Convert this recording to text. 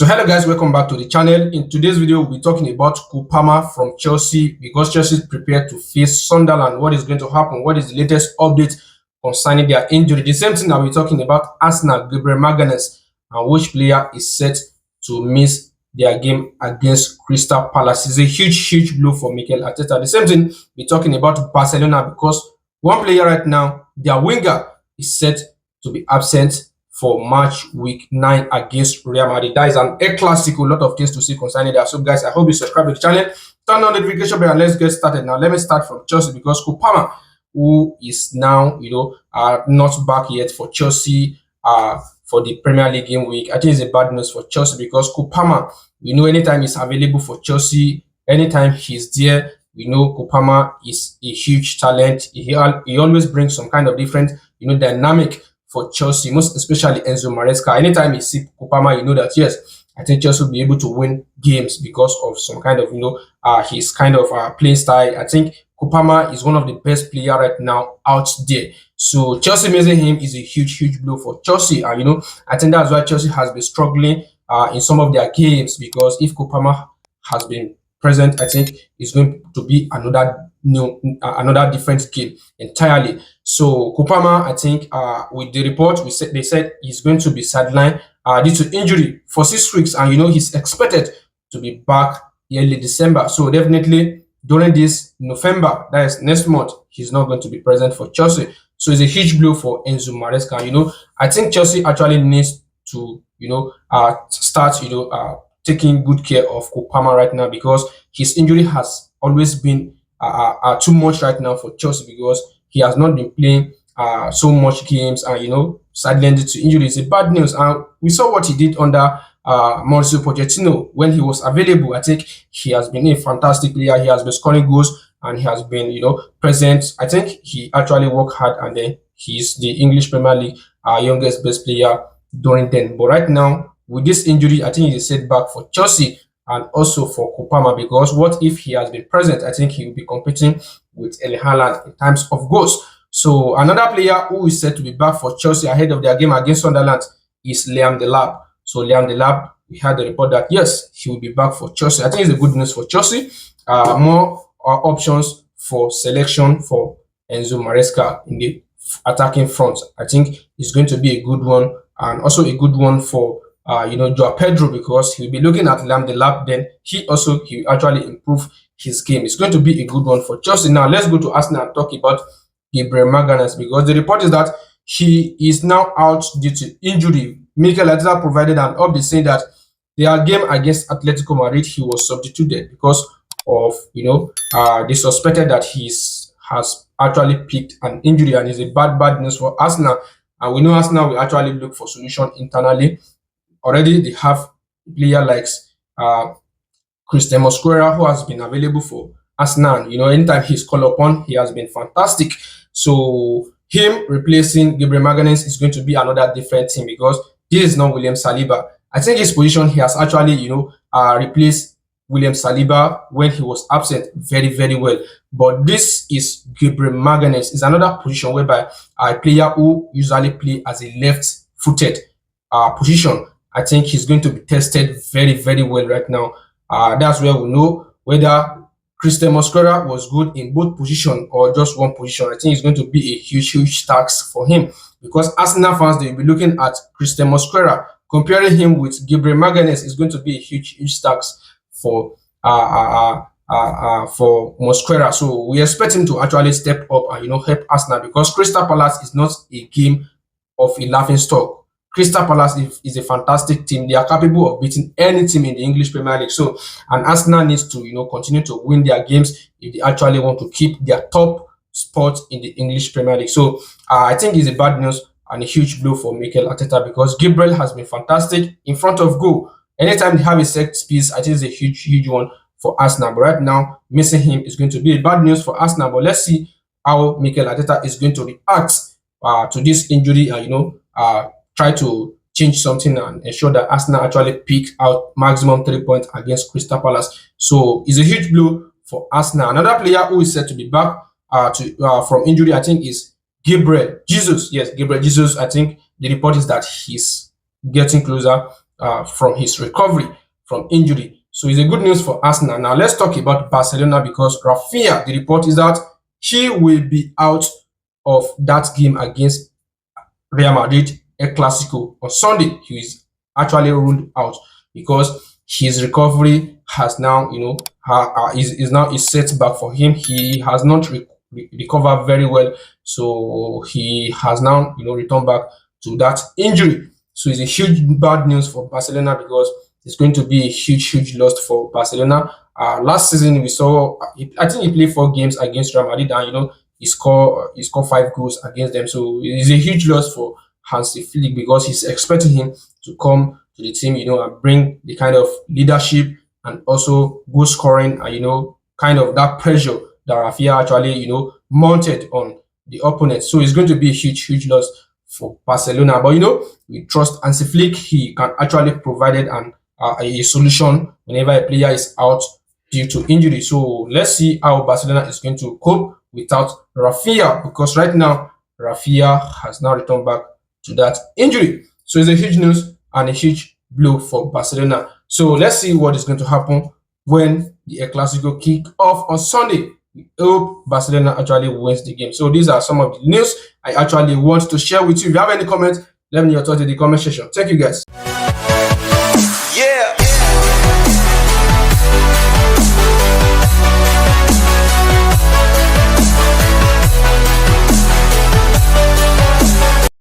So hello guys, welcome back to the channel. In today's video, we'll be talking about Kupama from Chelsea because Chelsea is prepared to face Sunderland. What is going to happen? What is the latest update concerning their injury? The same thing that we're talking about Arsenal, Gabriel Magalhaes, and which player is set to miss their game against Crystal Palace. It's a huge blow for Mikel Arteta. The same thing we're talking about Barcelona because one player right now, their winger, is set to be absent for match week 9 against Real Madrid. That is an El Clasico. A lot of things to see concerning that. So, guys, I hope you subscribe to the channel, turn on the notification bell, and let's get started. Now, let me start from Chelsea because Kupama, who is now, not back yet for Chelsea for the Premier League game week. I think it's a bad news for Chelsea because Kupama, anytime he's available for Chelsea, anytime he's there, Kupama is a huge talent. He always brings some kind of different, dynamic for Chelsea, most especially Enzo Maresca. Anytime you see Kupama, you know that yes, I think Chelsea will be able to win games because of some kind of his kind of playing style. I think Kupama is one of the best players right now out there. So Chelsea missing him is a huge blow for Chelsea. And I think that's why Chelsea has been struggling in some of their games because if Kupama has been present, I think it's going to be another different game entirely. So Kupama, I think with the report, they said he's going to be sidelined due to injury for 6 weeks, and he's expected to be back early December. So definitely during this November, that is next month, he's not going to be present for Chelsea. So it's a huge blow for Enzo Maresca. I think Chelsea actually needs to start taking good care of Kupama right now because his injury has always been too much right now for Chelsea because he has not been playing so much games and sadly due to injury. It's a bad news, and we saw what he did under Mauricio Pochettino when he was available. I think he has been a fantastic player. He has been scoring goals and he has been present. I think he actually worked hard, and then he's the English Premier League youngest best player during then. But right now with this injury, I think it's a setback for Chelsea and also for Kupama because what if he has been present? I think he will be competing with Erling Haaland in terms of goals. So another player who is set to be back for Chelsea ahead of their game against Sunderland is Liam Delap. So Liam Delap, we had the report that yes, he will be back for Chelsea. I think it's a good news for Chelsea. More options for selection for Enzo Maresca in the attacking front. I think it's going to be a good one, and also a good one for Joao Pedro because he'll be looking at Liam Delap. Then he will actually improve his game. It's going to be a good one for Chelsea. Now let's go to Arsenal and talk about Gabriel Magalhaes because the report is that he is now out due to injury. Mikel Arteta provided an update saying that their game against Atletico Madrid he was substituted because of they suspected that he has actually picked an injury, and it's a bad news for Arsenal. And we know Arsenal will actually look for solution internally. Already they have player like Christian Mosquera who has been available for Arsenal. Anytime he's called upon, he has been fantastic. So him replacing Gabriel Magalhaes is going to be another different thing because this is not William Saliba. I think his position he has actually replaced William Saliba when he was absent very well. But this is Gabriel Magalhaes is another position whereby a player who usually play as a left-footed position. I think he's going to be tested very well right now. That's where we know whether Christian Mosquera was good in both positions or just one position. I think it's going to be a huge task for him because Arsenal fans, they will be looking at Christian Mosquera. Comparing him with Gabriel Magalhaes is going to be a huge task for Mosquera. So we expect him to actually step up and help Arsenal because Crystal Palace is not a game of a laughing stock. Crystal Palace is a fantastic team. They are capable of beating any team in the English Premier League. So, and Arsenal needs to continue to win their games if they actually want to keep their top spot in the English Premier League. So, I think it's a bad news and a huge blow for Mikel Arteta because Gabriel has been fantastic in front of goal. Anytime they have a set piece, I think it's a huge one for Arsenal. But right now, missing him is going to be a bad news for Arsenal. But let's see how Mikel Arteta is going to react to this injury and try to change something and ensure that Arsenal actually pick out maximum 3 points against Crystal Palace. So it's a huge blow for Arsenal. Another player who is set to be back from injury, I think, is Gabriel Jesus. Yes, Gabriel Jesus. I think the report is that he's getting closer from his recovery from injury. So it's a good news for Arsenal. Now let's talk about Barcelona, because Rafinha, the report is that he will be out of that game against Real Madrid El Clasico on Sunday. He is actually ruled out because his recovery has now, is now a setback for him. He has not recovered very well, so he has now, returned back to that injury. So it's a huge bad news for Barcelona, because it's going to be a huge loss for Barcelona. Last season we saw, I think he played 4 games against Real Madrid, and he scored 5 goals against them. So it is a huge loss for Hansi Flick, because he's expecting him to come to the team, and bring the kind of leadership and also goal scoring, and kind of that pressure that Rafinha actually, mounted on the opponent. So it's going to be a huge loss for Barcelona. But we trust Hansi Flick. He can actually provide a solution whenever a player is out due to injury. So let's see how Barcelona is going to cope without Rafinha, because right now Rafinha has now returned back to that injury. So it's a huge news and a huge blow for Barcelona. So let's see what is going to happen when the El Clasico kick off on Sunday. We hope Barcelona actually wins the game. So these are some of the news I actually want to share with you. If you have any comments, let me know your thoughts in the comment section. Thank you, guys. Yeah.